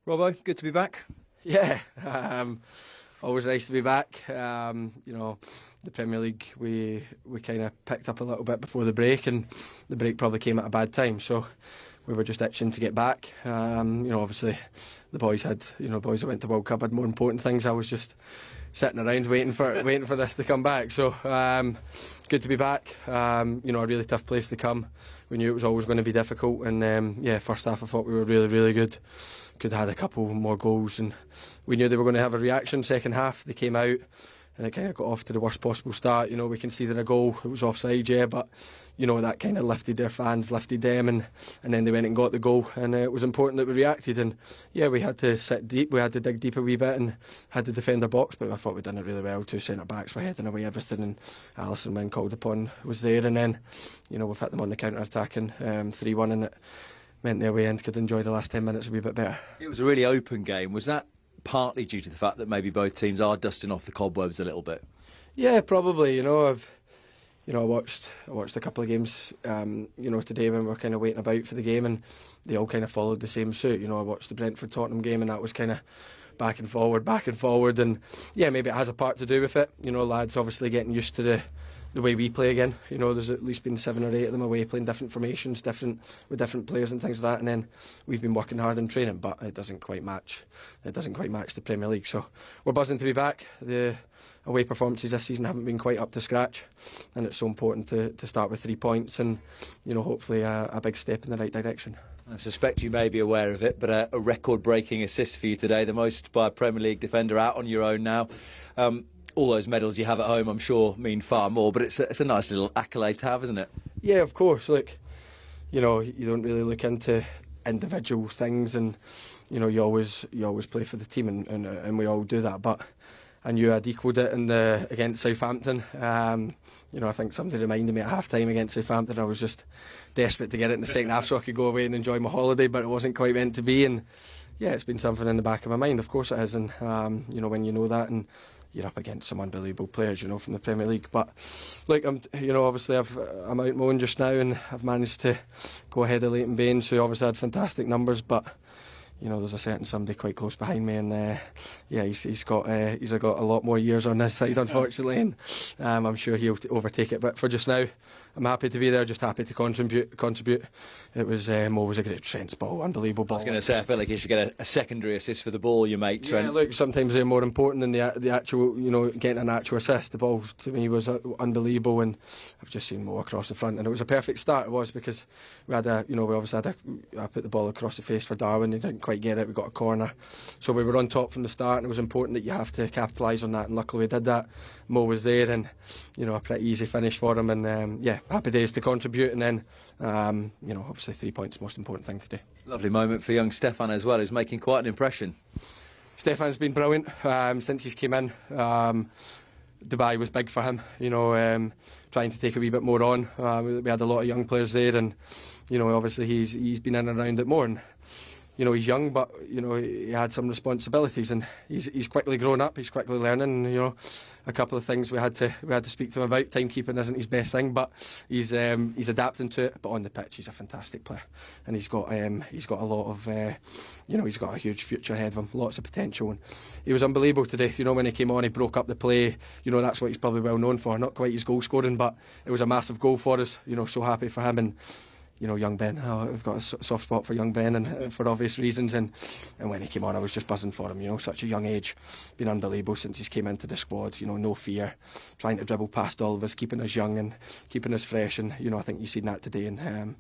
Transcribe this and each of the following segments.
Robbo, good to be back. Yeah, always nice to be back. The Premier League, we kind of picked up a little bit before the break, and the break probably came at a bad time, so we were just itching to get back. Obviously the boys that went to World Cup had more important things. I was just sitting around waiting for this to come back. So good to be back. A really tough place to come. We knew it was always going to be difficult, and first half I thought we were really, really good. Could have had a couple more goals, and we knew they were going to have a reaction. Second half they came out and it kind of got off to the worst possible start. We conceded a goal, it was offside, but that kind of lifted their fans, lifted them, and then they went and got the goal, and it was important that we reacted. And we had to sit deep, we had to dig deep a wee bit, and had to defend our box, but I thought we'd done it really well. Two centre backs were heading away everything, and Alisson, when called upon, was there, and then we've hit them on the counter attacking 3-1, and it meant the away end could enjoy the last 10 minutes a wee bit better. It was a really open game. Was that partly due to the fact that maybe both teams are dusting off the cobwebs a little bit? Yeah, probably. I watched a couple of games today when we were kind of waiting about for the game, and they all kind of followed the same suit. I watched the Brentford Tottenham game, and that was kind of back and forward, and maybe it has a part to do with it. Lads obviously getting used to the way we play again. There's at least been 7 or 8 of them away playing different formations, with different players and things like that, and then we've been working hard in training, but it doesn't quite match the Premier League. So we're buzzing to be back. The away performances this season haven't been quite up to scratch, and it's so important to start with 3 points, and hopefully a big step in the right direction. I suspect you may be aware of it, but a record-breaking assist for you today, the most by a Premier League defender out on your own now. All those medals you have at home, I'm sure, mean far more, but it's a nice little accolade to have, isn't it? Yeah, of course. Look, you don't really look into individual things, and you always play for the team, and we all do that. But I knew I'd equalled it against Southampton. I think somebody reminded me at half-time against Southampton. I was just desperate to get it in the second half so I could go away and enjoy my holiday, but it wasn't quite meant to be. And it's been something in the back of my mind. Of course it is, and when you know that, and you're up against some unbelievable players, from the Premier League. But look, obviously I'm out mowing just now, and I've managed to go ahead of Leighton Baines, who obviously had fantastic numbers, but there's a certain somebody quite close behind me, and he's got a lot more years on this side, unfortunately, and I'm sure he'll overtake it. But for just now, I'm happy to be there, just happy to contribute. It was Mo was a great Trent's ball, unbelievable ball. I was going to say, I feel like you should get a secondary assist for the ball you make, Trent. Yeah, look, sometimes they're more important than the actual, getting an actual assist. The ball to me was unbelievable, and I've just seen Mo across the front, and it was a perfect start. It was, because we had I put the ball across the face for Darwin. He didn't quite get it. We got a corner, so we were on top from the start, and it was important that you have to capitalise on that, and luckily we did that. Mo was there, and a pretty easy finish for him, and happy days to contribute, and then obviously 3 points, most important thing to do. Lovely moment for young Stefan as well, who's making quite an impression. Stefan's been brilliant since he's came in. Dubai was big for him, trying to take a wee bit more on. We had a lot of young players there, and obviously he's been in and around it more, and he's young, but he had some responsibilities, and he's quickly grown up. He's quickly learning. A couple of things we had to speak to him about. Timekeeping isn't his best thing, but he's adapting to it. But on the pitch, he's a fantastic player, and he's got a lot of he's got a huge future ahead of him. Lots of potential, and he was unbelievable today. When he came on, he broke up the play. That's what he's probably well known for. Not quite his goal scoring, but it was a massive goal for us. So happy for him. And young Ben, I've got a soft spot for young Ben, and for obvious reasons, and when he came on I was just buzzing for him. Such a young age, been unbelievable since he's came into the squad. No fear, trying to dribble past all of us, keeping us young and keeping us fresh, and I think you've seen that today, and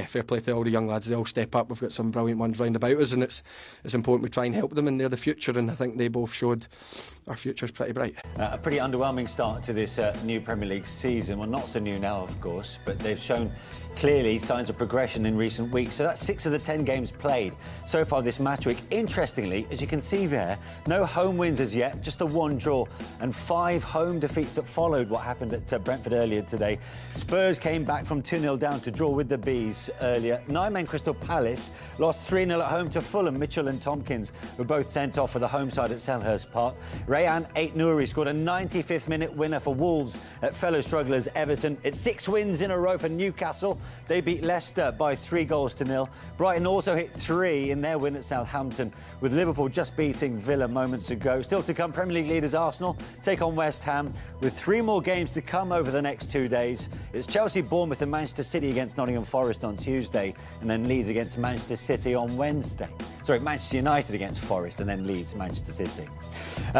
fair play to all the young lads. They all step up. We've got some brilliant ones round about us, and it's important we try and help them, and they're the future, and I think they both showed our future's pretty bright. A pretty underwhelming start to this new Premier League season. Well, not so new now, of course, but they've shown clearly signs of progression in recent weeks. So that's 6 of the 10 games played so far this match week. Interestingly, as you can see there, no home wins as yet, just the 1 draw and 5 home defeats that followed what happened at Brentford earlier today. Spurs came back from 2-0 down to draw with the Bees earlier. 9-man Crystal Palace lost 3-0 at home to Fulham. Mitchell and Tompkins were both sent off for the home side at Selhurst Park. Rayan Ait-Nouri scored a 95th minute winner for Wolves at fellow strugglers Everton. It's 6 wins in a row for Newcastle. They beat Leicester Leicester by 3-0. Brighton also hit 3 in their win at Southampton, with Liverpool just beating Villa moments ago. Still to come, Premier League leaders Arsenal take on West Ham, with 3 more games to come over the next 2 days. It's Chelsea, Bournemouth and Manchester City against Nottingham Forest on Tuesday, and then Leeds against Manchester City on Wednesday. Sorry, Manchester United against Forest, and then Leeds, Manchester City.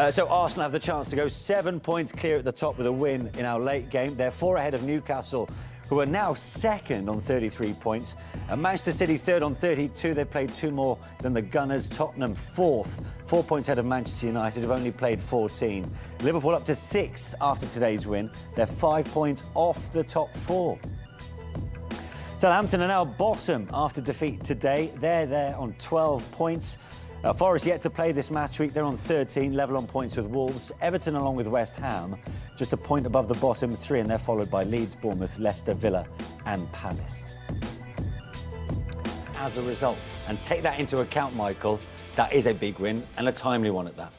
So Arsenal have the chance to go 7 points clear at the top with a win in our late game. They're 4 ahead of Newcastle, who are now second on 33 points. And Manchester City third on 32. They've played 2 more than the Gunners. Tottenham fourth, 4 points ahead of Manchester United, who've only played 14. Liverpool up to 6th after today's win. They're 5 points off the top 4. Southampton are now bottom after defeat today. They're there on 12 points. Forest yet to play this match week. They're on 13, level on points with Wolves. Everton, along with West Ham, just a point above the bottom 3, and they're followed by Leeds, Bournemouth, Leicester, Villa and Palace. As a result, and take that into account, Michael, that is a big win, and a timely one at that.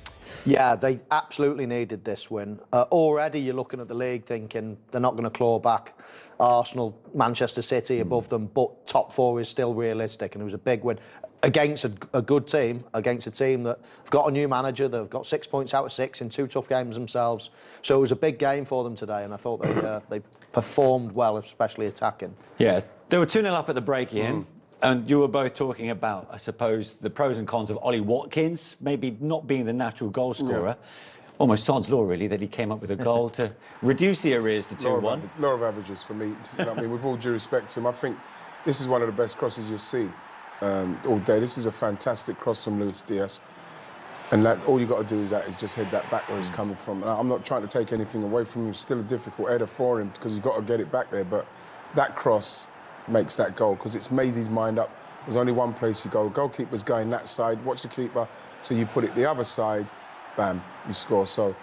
Yeah, they absolutely needed this win. Already you're looking at the league thinking they're not going to claw back Arsenal, Manchester City above them, but top 4 is still realistic, and it was a big win against a good team, against a team that have got a new manager, they've got 6 points out of 6 in 2 tough games themselves. So it was a big game for them today, and I thought they performed well, especially attacking. Yeah, they were 2-0 up at the break, Ian. And you were both talking about, I suppose, the pros and cons of Ollie Watkins maybe not being the natural goal scorer. Yeah. Almost sans law, really, that he came up with a goal to reduce the arrears to 2-1. Law of averages for me. You know what I mean? With all due respect to him, I think this is one of the best crosses you've seen all day. This is a fantastic cross from Luis Diaz. And all you got to do is just head that back where it's coming from. And I'm not trying to take anything away from him. It's still a difficult header for him because you've got to get it back there. But that cross makes that goal because it's made his mind up. There's only one place you go. Goalkeeper's going that side, watch the keeper, so you put it the other side, bam, you score. So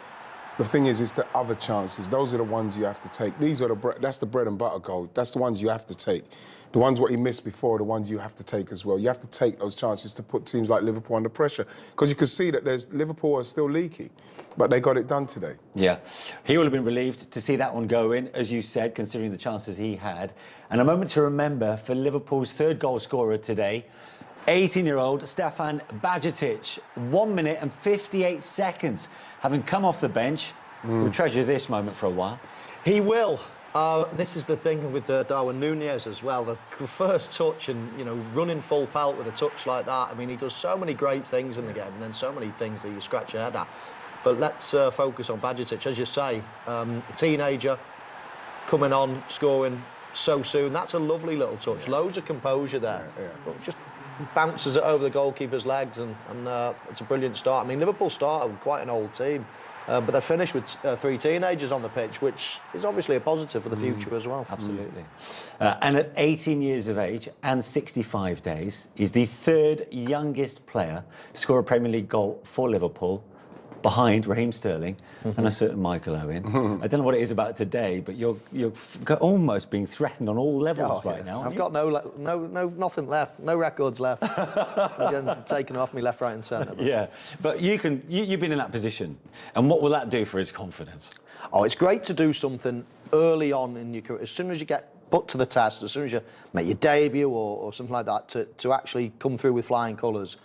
the thing is, it's the other chances. Those are the ones you have to take. That's the bread and butter goal. That's the ones you have to take. The ones what he missed before are the ones you have to take as well. You have to take those chances to put teams like Liverpool under pressure because you can see that Liverpool are still leaky. But they got it done today. Yeah. He will have been relieved to see that one go in, as you said, considering the chances he had. And a moment to remember for Liverpool's 3rd goal scorer today, 18-year-old Stefan Bajcetic, 1 minute and 58 seconds. Having come off the bench, we'll treasure this moment for a while. He will. This is the thing with Darwin Núñez as well. The first touch and, running full pelt with a touch like that. I mean, he does so many great things in the game and then so many things that you scratch your head at. But let's focus on Bajcetic. As you say, a teenager coming on, scoring so soon. That's a lovely little touch. Loads of composure there. But just bounces it over the goalkeeper's legs, and it's a brilliant start. I mean, Liverpool started with quite an old team, but they finished with 3 teenagers on the pitch, which is obviously a positive for the future as well. Absolutely. And at 18 years of age and 65 days, he's the 3rd youngest player to score a Premier League goal for Liverpool, behind Raheem Sterling and a certain Michael Owen. I don't know what it is about today, but you're almost being threatened on all levels right now. I've got nothing left, no records left. I'm getting taken off me left, right, and centre. Yeah, but you've been in that position, and what will that do for his confidence? Oh, it's great to do something early on in your career. As soon as you get put to the test, as soon as you make your debut or something like that, to actually come through with flying colours.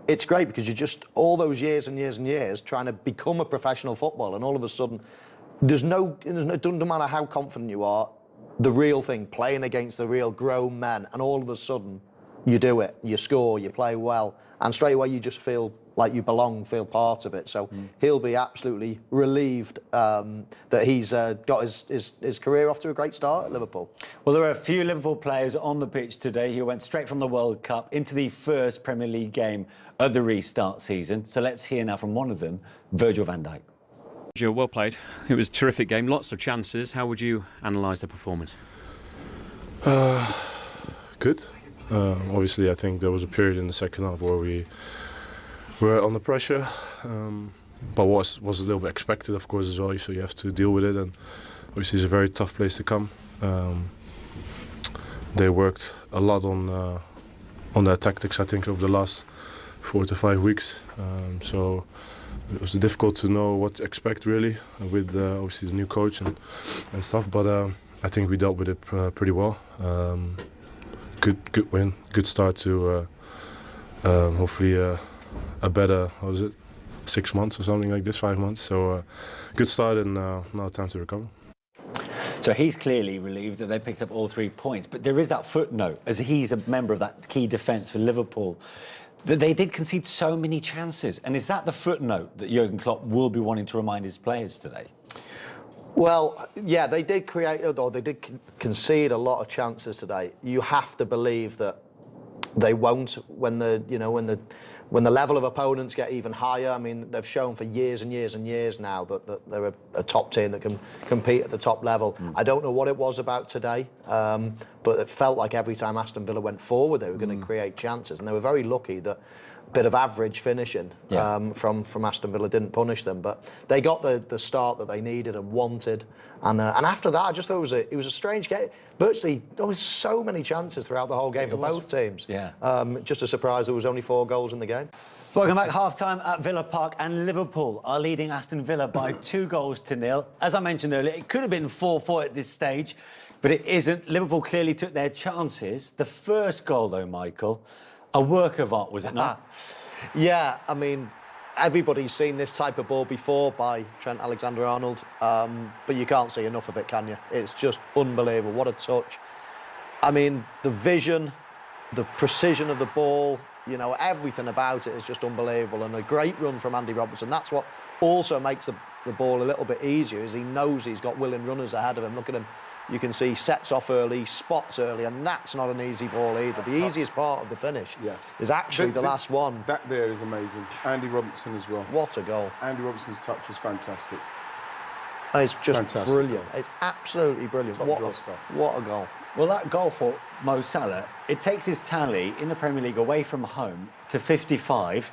It's great because you're just all those years and years and years trying to become a professional footballer, and all of a sudden, it doesn't matter how confident you are, the real thing, playing against the real grown men, and all of a sudden, you do it, you score, you play well, and straight away you just feel like you belong, feel part of it. So he'll be absolutely relieved that he's got his career off to a great start at Liverpool. Well, there are a few Liverpool players on the pitch today who went straight from the World Cup into the first Premier League game of the restart season. So let's hear now from one of them, Virgil van Dijk. Virgil, well played. It was a terrific game, lots of chances. How would you analyse the performance? Good. Obviously, I think there was a period in the second half where we were under pressure, but was a little bit expected, of course, as well. So you have to deal with it, and obviously it's a very tough place to come. They worked a lot on their tactics, I think, over the last 4 to 5 weeks. So it was difficult to know what to expect really with obviously the new coach and stuff. But I think we dealt with it pretty well. good win, good start to hopefully a better 6 months or something like this, 5 months. So good start, and now time to recover. So he's clearly relieved that they picked up all 3 points, but there is that footnote, as he's a member of that key defence for Liverpool, that they did concede so many chances. And is that the footnote that Jurgen Klopp will be wanting to remind his players today? Well, yeah, they did concede a lot of chances today. You have to believe that they won't when the level of opponents get even higher. I mean, they've shown for years and years and years now that they're a top team that can compete at the top level. I don't know what it was about today, but it felt like every time Aston Villa went forward, they were going to create chances, and they were very lucky that a bit of average finishing from Aston Villa didn't punish them. But they got the start that they needed and wanted, and after that, I just thought it was a strange game. Virtually, there was so many chances throughout the whole game for both teams. Yeah. Just a surprise there was only 4 goals in the game. Welcome back. Half-time at Villa Park, and Liverpool are leading Aston Villa by 2-0. As I mentioned earlier, it could have been 4-4 at this stage, but it isn't. Liverpool clearly took their chances. The first goal, though, Michael, a work of art, was it not? Yeah, I mean, everybody's seen this type of ball before by Trent Alexander-Arnold, but you can't see enough of it, can you? It's just unbelievable. What a touch. I mean, the vision, the precision of the ball, you know, everything about it is just unbelievable, and a great run from Andy Robertson. That's what also makes the ball a little bit easier, is he knows he's got willing runners ahead of him. Look at him. You can see sets off early, spots early, and that's not an easy ball either. The easiest part of the finish is actually the last one. That there is amazing. Andy Robertson as well. What a goal. Andy Robertson's touch was fantastic. It's just fantastic brilliant. Goal. It's absolutely brilliant. What a goal. Well, that goal for Mo Salah, it takes his tally in the Premier League away from home to 55.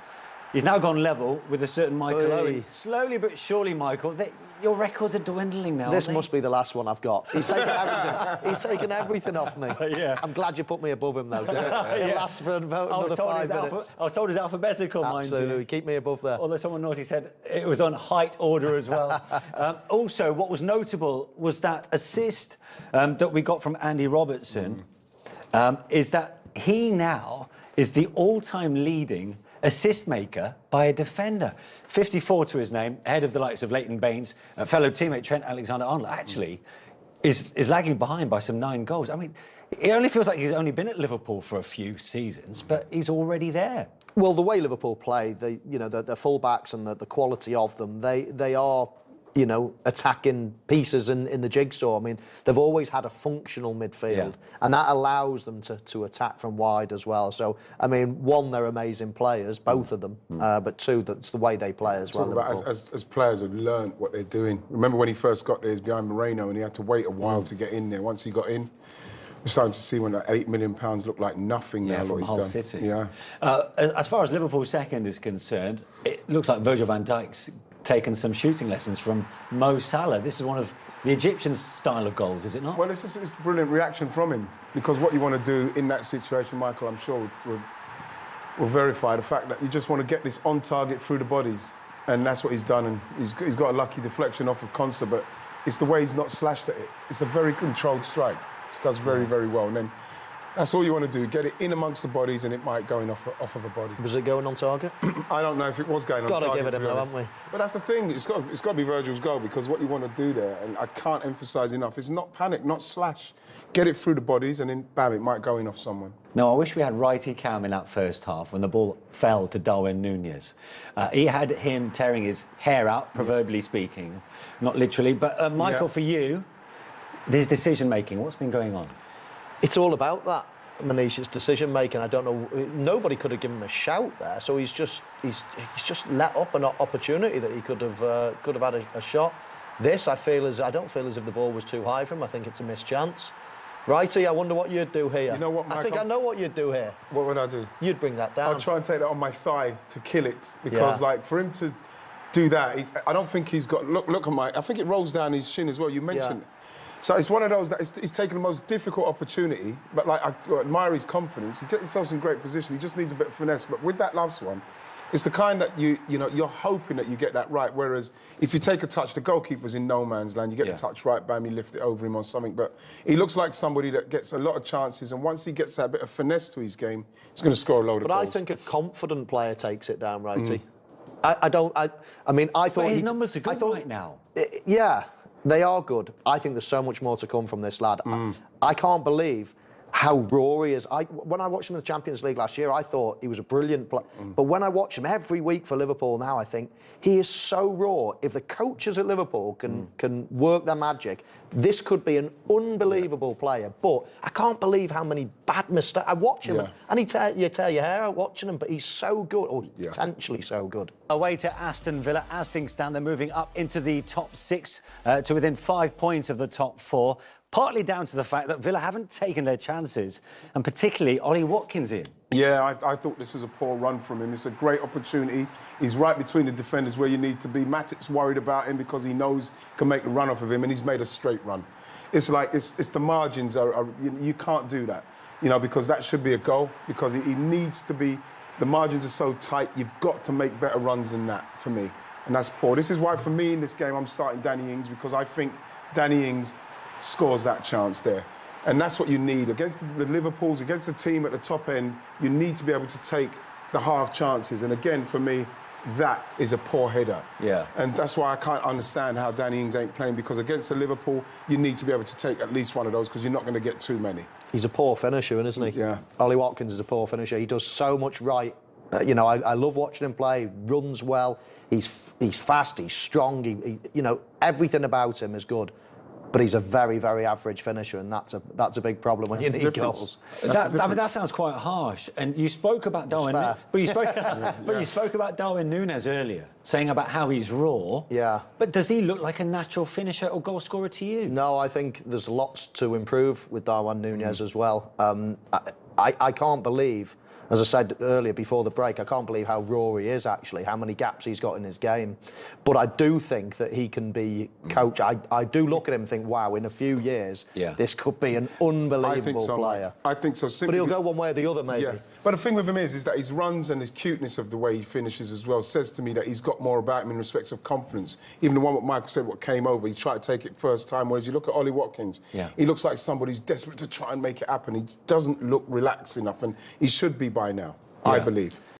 He's now gone level with a certain Michael Owen. Slowly but surely, Michael, your records are dwindling now. This must be the last one I've got. He's taken everything. He's taken everything off me. Yeah. I'm glad you put me above him, though. It lasts for another 5 minutes. I was told it's alphabetical, mind you. Absolutely. Keep me above there. Although someone naughty said it was on height order as well. Also, what was notable was that assist that we got from Andy Robertson, is that he now is the all-time leading assist maker by a defender. 54 to his name, ahead of the likes of Leighton Baines. Fellow teammate Trent Alexander-Arnold actually is lagging behind by some 9 goals. I mean, it only feels like he's only been at Liverpool for a few seasons, but he's already there. Well, the way Liverpool play, the full-backs and the quality of them, they are, you know, attacking pieces in the jigsaw. I mean, they've always had a functional midfield, and that allows them to attack from wide as well. So, I mean, one, they're amazing players, both of them, but two, that's the way they play as well. As players have learned what they're doing. Remember when he first got there, he was behind Moreno, and he had to wait a while to get in there. Once he got in, we're starting to see when that £8 million looked like nothing now. From what he's Hull done. City. Yeah. As far as Liverpool's second is concerned, it looks like Virgil van Dijk's taken some shooting lessons from Mo Salah. This is one of the Egyptians' style of goals, is it not? Well, it's a brilliant reaction from him, because what you want to do in that situation, Michael, I'm sure will verify the fact that you just want to get this on target through the bodies, and that's what he's done. And he's got a lucky deflection off of Conser, but it's the way he's not slashed at it. It's a very controlled strike. He does very, very well. And then that's all you want to do, get it in amongst the bodies, and it might go in off of a body. Was it going on target? I don't know if it was going on target. Got to give it him, though, haven't we? But that's the thing, it's got to be Virgil's goal, because what you want to do there, and I can't emphasise enough, is not panic, not slash. Get it through the bodies, and then, bam, it might go in off someone. No, I wish we had Righty Cam in that first half when the ball fell to Darwin Núñez. He had him tearing his hair out, proverbially speaking, not literally. But, Michael, for you, his decision-making, what's been going on? It's all about that, Manish. It's decision-making. I don't know. Nobody could have given him a shout there, so he's just let up an opportunity that he could have had a shot. This, I don't feel as if the ball was too high for him. I think it's a missed chance. Righty, I wonder what you'd do here. You know what, Mike, I think I know what you'd do here. What would I do? You'd bring that down. I'll try and take that on my thigh to kill it, because, like, for him to do that, I don't think he's got. Look at my. I think it rolls down his shin as well. You mentioned it. So it's one of those that he's taken the most difficult opportunity, but, like, I admire his confidence. He gets himself in great position. He just needs a bit of finesse. But with that last one, It's the kind that you're hoping that you get that right. Whereas if you take a touch, the goalkeeper's in no man's land. You get the touch right, bam, you lift it over him or something. But he looks like somebody that gets a lot of chances, and once he gets that bit of finesse to his game, he's going to score a load of goals. But I think a confident player takes it down, Righty. I mean, I thought... But his numbers are good right now. Yeah, they are good. I think there's so much more to come from this lad. I can't believe how raw he is. When I watched him in the Champions League last year, I thought he was a brilliant player. But when I watch him every week for Liverpool now, I think he is so raw. If the coaches at Liverpool can work their magic, this could be an unbelievable player. But I can't believe how many bad mistakes. I watch him, and you tear your hair out watching him, but he's so good, or potentially so good. Away to Aston Villa. As things stand, they're moving up into the top 6 to within 5 points of the top 4. Partly down to the fact that Villa haven't taken their chances, and particularly Ollie Watkins in. Yeah, I thought this was a poor run from him. It's a great opportunity. He's right between the defenders where you need to be. Matip's worried about him because he knows he can make the run off of him, and he's made a straight run. It's like, it's the margins you can't do that, because that should be a goal, because he needs to be, the margins are so tight, you've got to make better runs than that for me, and that's poor. This is why, for me, in this game, I'm starting Danny Ings, because I think Danny Ings scores that chance there. And that's what you need. Against the Liverpools, against the team at the top end, you need to be able to take the half chances. And again, for me, that is a poor header. Yeah. And that's why I can't understand how Danny Ings ain't playing, because against the Liverpool, you need to be able to take at least one of those, because you're not going to get too many. He's a poor finisher, isn't he? Yeah. Ollie Watkins is a poor finisher. He does so much right. I love watching him play. He runs well. He's fast. He's strong. Everything about him is good. But he's a very, very average finisher, and that's a big problem when you need goals. That sounds quite harsh. And you spoke about Darwin, but you spoke about Darwin Núñez earlier, saying about how he's raw. Yeah. But does he look like a natural finisher or goal scorer to you? No, I think there's lots to improve with Darwin Núñez as well. I can't believe, as I said earlier before the break, I can't believe how raw he is, actually, how many gaps he's got in his game. But I do think that he can be coached. I do look at him and think, wow, in a few years, this could be an unbelievable player. I think so. But he'll go one way or the other, maybe. Yeah. But the thing with him is that his runs and his cuteness of the way he finishes as well says to me that he's got more about him in respects of confidence. Even the one what Michael said, what came over, he tried to take it first time, whereas you look at Ollie Watkins, he looks like somebody who's desperate to try and make it happen. He doesn't look relaxed enough, and he should be by now, I believe.